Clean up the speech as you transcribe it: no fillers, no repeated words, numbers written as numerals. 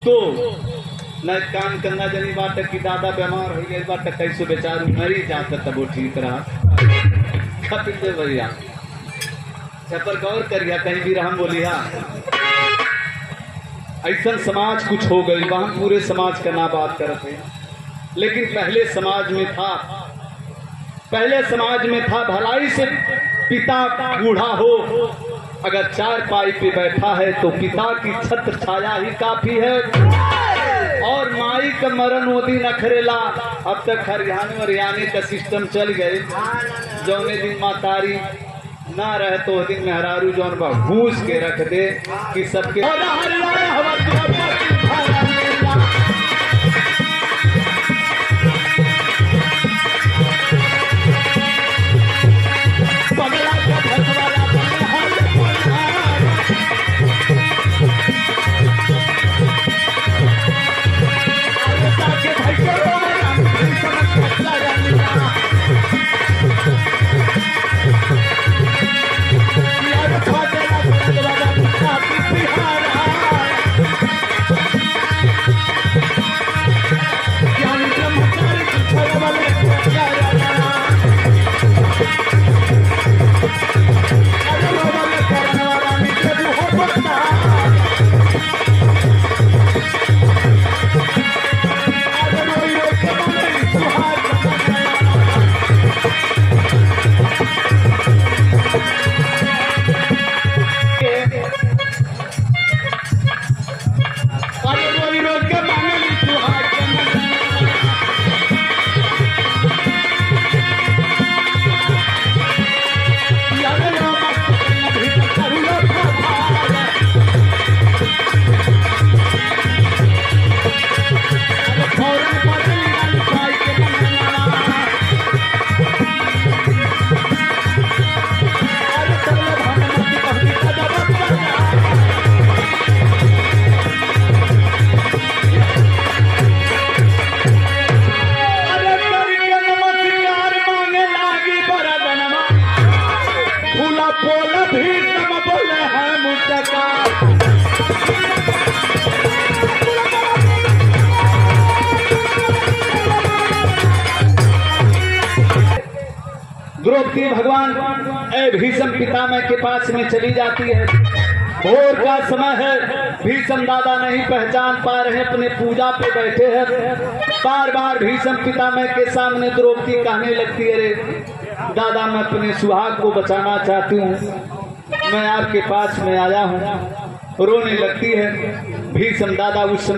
तो न काम करना जनी बात कि दादा बीमार हो गई बात कैसे बेचारू मरी जाता तब वो ठीक रहा कपिल देव भैया पर गौर करिया कहीं भी हम बोलिया ऐसा समाज कुछ हो गई वहां पूरे समाज का ना बात करते लेकिन पहले समाज में था भलाई से पिता बूढ़ा हो अगर चार पाई पे बैठा है तो पिता की छत्र छाया ही काफी है और माई का मरण मोदी नखरेला। अब तक हरियाणे का सिस्टम चल गए जौने दिन मातारी ना रहे तो दिन मेहरारू जौन बा घूस के रख दे कि सबके द्रौपदी भगवान भीष्म पितामह के पास में चली जाती है। भोर का समय है, भीष्म दादा नहीं पहचान पा रहे, अपने पूजा पे बैठे हैं। बार बार भीष्म पितामह के सामने द्रौपदी कहने लगती है, अरे दादा मैं अपने सुहाग को बचाना चाहती हूँ, मैं आपके पास में आया हूँ। रोने लगती है। भीष्म दादा उस